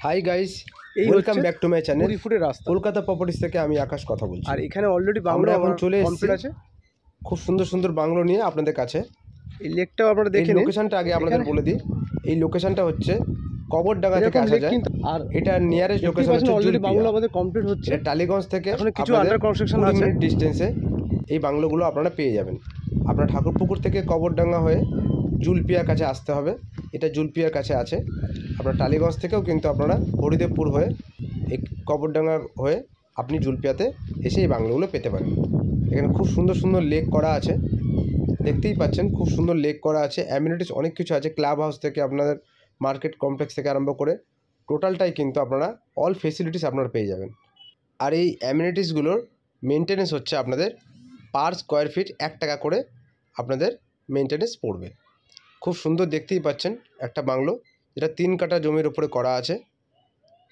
Hi guys, এই welcome হচ্ছে back to my channel 20 ফুটের রাস্তা। কলকাতা প্রপার্টিস থেকে আমি আকাশ কথা বলছি। আর এখানে অলরেডি বাংলো আমরা এখন চলে কমপ্লিট এসেছি আছে। খুব সুন্দর সুন্দর বাংলো নিয়ে আপনাদের কাছে। এই লেকটাও আপনারা এই দেখে নিন। লোকেশনটা আগে আপনাদের বলে দিই। এই লোকেশনটা হচ্ছে কবরডাঙ্গা থেকে আসা যায়, কিন্তু আর এটা নিয়ারেস্ট লোকেশন হচ্ছে অলরেডি বাংলো জুলপিয়া। আমাদের কমপ্লিট হচ্ছে। এটা টালিগঞ্জ থেকে এখন কিছু আপনাদের আন্ডার কনস্ট্রাকশন 20 আছে। মিনিট ডিস্টেন্সে এই বাংলোগুলো আপনারা পেয়ে যাবেন। আপনার ঠাকুরপুকুর থেকে কবরডাঙ্গা হয়ে জুলপিয়ার কাছে আসতে হবে, এটা জুলপিয়ার কাছে আছে। আপনার টালিগঞ্জ থেকেও কিন্তু আপনারা হরিদেবপুর হয়ে এই কবরডাঙ্গা হয়ে আপনি জুলপিয়াতে এসে এই বাংলোগুলো পেতে পারেন। এখানে খুব সুন্দর সুন্দর লেক করা আছে, দেখতেই পাচ্ছেন খুব সুন্দর লেক করা আছে। অ্যামিনিটিস অনেক কিছু আছে, ক্লাব হাউস থেকে আপনাদের মার্কেট কমপ্লেক্স থেকে আরম্ভ করে টোটালটাই কিন্তু আপনারা অল ফেসিলিটিস আপনারা পেয়ে যাবেন। আর এই অ্যামিনিটিসগুলোর মেনটেনেন্স হচ্ছে আপনাদের পার স্কোয়ার ফিট 1 টাকা করে আপনাদের মেনটেনেন্স পড়বে। খুব সুন্দর দেখতেই পাচ্ছেন একটা বাংলো, যেটা 3 কাঠা জমির উপরে করা আছে।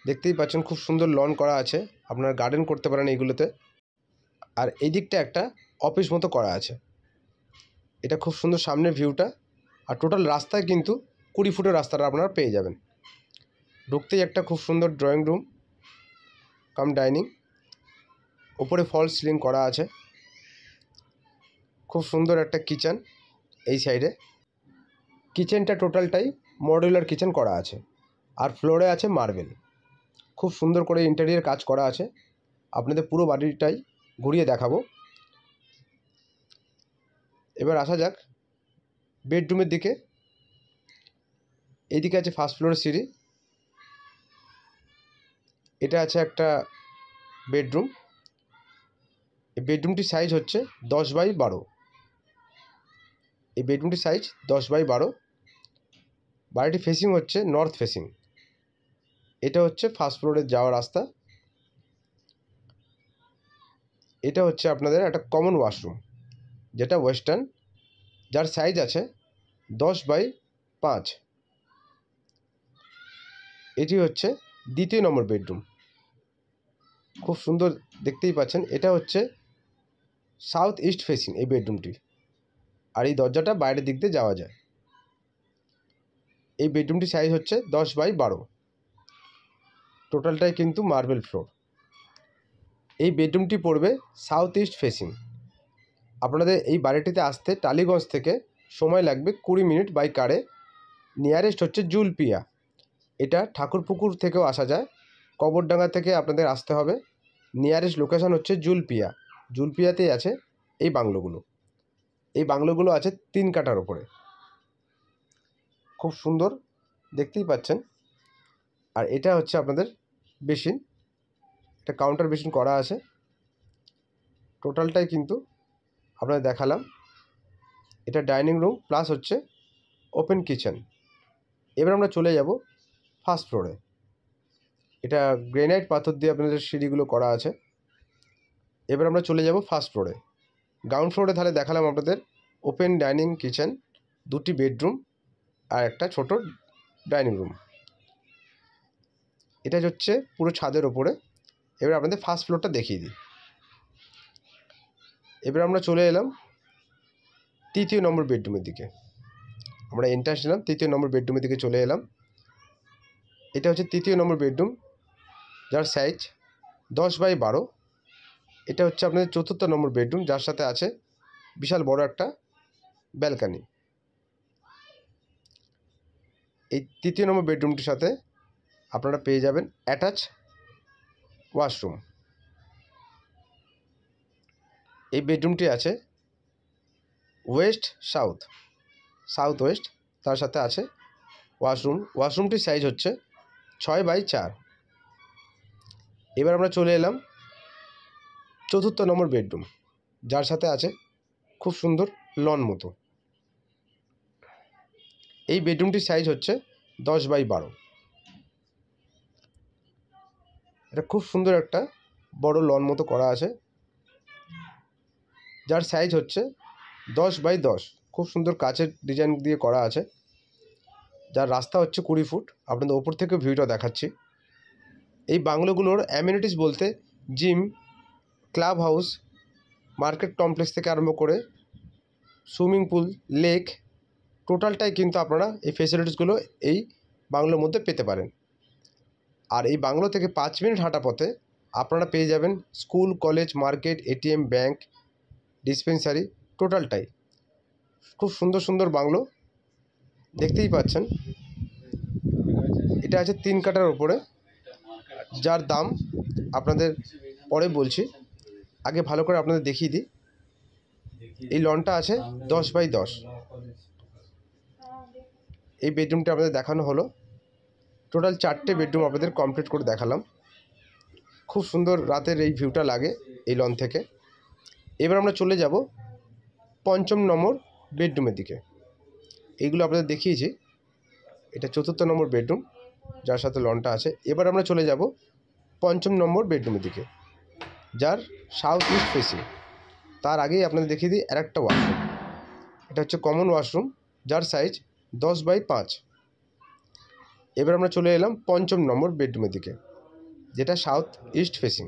দেখতেই পাচ্ছেন খুব সুন্দর লন করা আছে, আপনারা গার্ডেন করতে পারেন এইগুলোতে। আর এই দিকটা একটা অফিস মতো করা আছে, এটা খুব সুন্দর সামনের ভিউটা। আর টোটাল রাস্তায় কিন্তু 20 ফুটের রাস্তাটা আপনারা পেয়ে যাবেন। ঢুকতেই একটা খুব সুন্দর ড্রয়িং রুম কাম ডাইনিং, ওপরে ফলস সিলিং করা আছে। খুব সুন্দর একটা কিচেন এই সাইডে, কিচেনটা টোটালটাই মডুলার কিচেন করা আছে। আর ফ্লোরে আছে মার্বেল, খুব সুন্দর করে ইন্টেরিয়র কাজ করা আছে। আপনাদের পুরো বাড়িটাই ঘুরিয়ে দেখাবো। এবার আসা যাক বেডরুমের দিকে। এইদিকে আছে ফার্স্ট ফ্লোরের সিঁড়ি, এটা আছে একটা বেডরুম। এই বেডরুমটির সাইজ হচ্ছে 10x12। এই বেডরুমটির সাইজ 10x12। বাড়িটি ফেসিং হচ্ছে নর্থ ফেসিং। এটা হচ্ছে ফার্স্ট ফ্লোরে যাওয়ার রাস্তা। এটা হচ্ছে আপনাদের একটা কমন ওয়াশরুম, যেটা ওয়েস্টার্ন, যার সাইজ আছে 10x5। এটি হচ্ছে 2য় নম্বর বেডরুম, খুব সুন্দর দেখতেই পাচ্ছেন। এটা হচ্ছে সাউথ ইস্ট ফেসিং এই বেডরুমটি, আর এই দরজাটা বাইরের দিক দিয়ে যাওয়া যায়। এই বেডরুমটির সাইজ হচ্ছে 10x12। টোটালটাই কিন্তু মার্বেল ফ্লোর। এই বেডরুমটি পড়বে সাউথ ইস্ট ফেসিং। আপনাদের এই বাড়িটিতে আসতে টালিগঞ্জ থেকে সময় লাগবে 20 মিনিট বাই কারে। নিয়ারেস্ট হচ্ছে জুলপিয়া, এটা ঠাকুরপুকুর থেকেও আসা যায়। কবরডাঙ্গা থেকে আপনাদের আসতে হবে। নিয়ারেস্ট লোকেশন হচ্ছে জুলপিয়া। জুলপিয়াতেই আছে এই বাংলোগুলো। এই বাংলোগুলো আছে 3 কাঠার ওপরে, খুব সুন্দর দেখতেই পাচ্ছেন। আর এটা হচ্ছে আপনাদের বেসিন, এটা কাউন্টার বেসিন করা আছে। টোটালটাই কিন্তু আপনাদের দেখালাম। এটা ডাইনিং রুম প্লাস হচ্ছে ওপেন কিচেন। এবার আমরা চলে যাব ফার্স্ট ফ্লোরে। এটা গ্রেনাইট পাথর দিয়ে আপনাদের সিঁড়িগুলো করা আছে। এবার আমরা চলে যাব ফার্স্ট ফ্লোরে। গ্রাউন্ড ফ্লোরে তাহলে দেখালাম আপনাদের ওপেন ডাইনিং কিচেন, 2টি বেডরুম আর একটা ছোট ডাইনিং রুম। এটা হচ্ছে পুরো ছাদের ওপরে। এবার আপনাদের ফার্স্ট ফ্লোরটা দেখিয়ে দিই। এবার আমরা চলে এলাম 3য় নম্বর বেডরুমের দিকে। আমরা এন্ট্রান্স নিলাম 3য় নম্বর বেডরুমের দিকে চলে এলাম। এটা হচ্ছে 3য় নম্বর বেডরুম, যার সাইজ 10x12। এটা হচ্ছে আপনাদের 4র্থ নম্বর বেডরুম, যার সাথে আছে বিশাল বড় একটা ব্যালকানি। এই 3য় নম্বর বেডরুমটির সাথে আপনারা পেয়ে যাবেন অ্যাটাচ ওয়াশরুম। এই বেডরুমটি আছে ওয়েস্ট সাউথ, সাউথ ওয়েস্ট, তার সাথে আছে ওয়াশরুম। ওয়াশরুমটির সাইজ হচ্ছে 6x4। এবার আমরা চলে এলাম 4র্থ নম্বর বেডরুম, যার সাথে আছে খুব সুন্দর লন মতো। এই বেডরুমটির সাইজ হচ্ছে 10x12। এটা খুব সুন্দর একটা বড় লন মতো করা আছে, যার সাইজ হচ্ছে 10x10। খুব সুন্দর কাচের ডিজাইন দিয়ে করা আছে, যার রাস্তা হচ্ছে 20 ফুট। আপনাদের ওপর থেকে ভিউটা দেখাচ্ছি। এই বাংলোগুলোর অ্যামিনিটিস বলতে gym, club house, market complex থেকে আরম্ভ করে সুইমিং পুল, লেক, টোটালটাই কিন্তু আপনারা এই ফেসিলিটিসগুলো এই বাংলোর মধ্যে পেতে পারেন। আর এই বাংলো থেকে 5 মিনিট হাঁটা পথে আপনারা পেয়ে যাবেন school, college, market, ATM, bank, dispensary, টোটালটাই। খুব সুন্দর সুন্দর বাংলো, দেখতেই পাচ্ছেন। এটা আছে 3 কাঠার ওপরে, যার দাম আপনাদের পরে বলছি। আগে ভালো করে আপনাদের দেখিয়ে দিই। এই লনটা আছে 10 বাই 10। এই বেডরুমটা আপনাদের দেখানো হলো। টোটাল 4টে বেডরুম আপনাদের কমপ্লিট করে দেখালাম। খুব সুন্দর রাতের এই ভিউটা লাগে এই লন থেকে। এবার আমরা চলে যাব 5ম নম্বর বেডরুমের দিকে। এইগুলো আপনাদের দেখিয়েছি। এটা 4র্থ নম্বর বেডরুম, যার সাথে লনটা আছে। এবার আমরা চলে যাব 5ম নম্বর বেডরুমের দিকে, যার সাউথ ইস্ট ফেসিং। তার আগেই আপনাদের দেখিয়ে দিই আরেকটা ওয়াশরুম। এটা হচ্ছে কমন ওয়াশরুম, যার সাইজ 10 বাই 5। এবার আমরা চলে এলাম 5ম নম্বর বেডরুমের দিকে, যেটা সাউথ ইস্ট ফেসিং।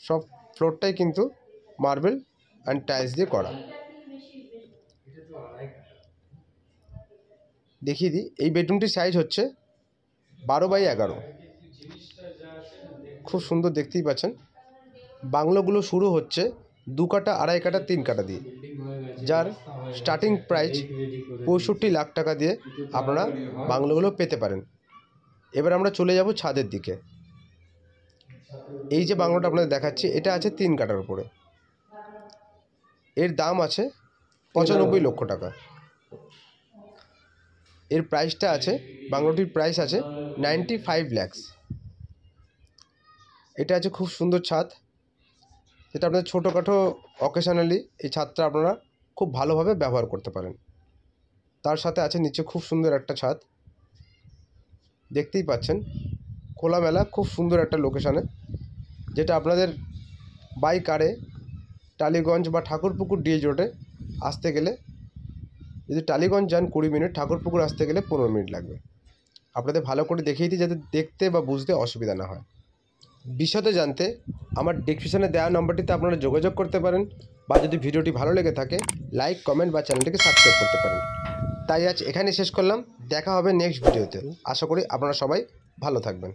সব ফ্লোরটাই কিন্তু মার্বেল অ্যান্ড টাইলস দিয়ে করা। দেখিয়ে দিই, এই বেডরুমটির সাইজ হচ্ছে 12 বাই 11। খুব সুন্দর, দেখতেই পাচ্ছেন। বাংলোগুলো শুরু হচ্ছে 2 কাঠা, 2.5 কাঠা, 3 কাঠা দিয়ে, যার স্টার্টিং প্রাইস 65 লাখ টাকা দিয়ে আপনারা বাংলোগুলো পেতে পারেন। এবার আমরা চলে যাব ছাদের দিকে। এই যে বাংলোটা আপনাদের দেখাচ্ছি, এটা আছে 3 কাঠার উপরে। এর দাম আছে 95 লক্ষ টাকা। এর প্রাইসটা আছে, বাংলোটির প্রাইস আছে 95 lakhs। এটা আছে খুব সুন্দর ছাদ, যেটা আপনাদের ছোটোখাটো অকেশনালি এই ছাদটা আপনারা খুব ভালোভাবে ব্যবহার করতে পারেন। তার সাথে আছে নিচে খুব সুন্দর একটা ছাদ, দেখতেই পাচ্ছেন। খোলামেলা, খুব সুন্দর একটা লোকেশানে, যেটা আপনাদের বাই কারে টালিগঞ্জ বা ঠাকুরপুকুর ডিএইচ রোডে আসতে গেলে, যদি টালিগঞ্জ যান 20 মিনিট, ঠাকুরপুকুর আসতে গেলে 15 মিনিট লাগবে। আপনাদের ভালো করে দেখিয়ে দিই, যাতে দেখতে বা বুঝতে অসুবিধা না হয়। বিশদে জানতে আমার ডেসক্রিপশনে দেওয়া নম্বরটিতে আপনারা যোগাযোগ করতে পারেন, বা যদি ভিডিওটি ভালো লেগে থাকে লাইক, কমেন্ট বা চ্যানেলটিকে সাবস্ক্রাইব করতে পারেন। তাই আজ এখানেই শেষ করলাম। দেখা হবে নেক্সট ভিডিওতে। আশা করি আপনারা সবাই ভালো থাকবেন।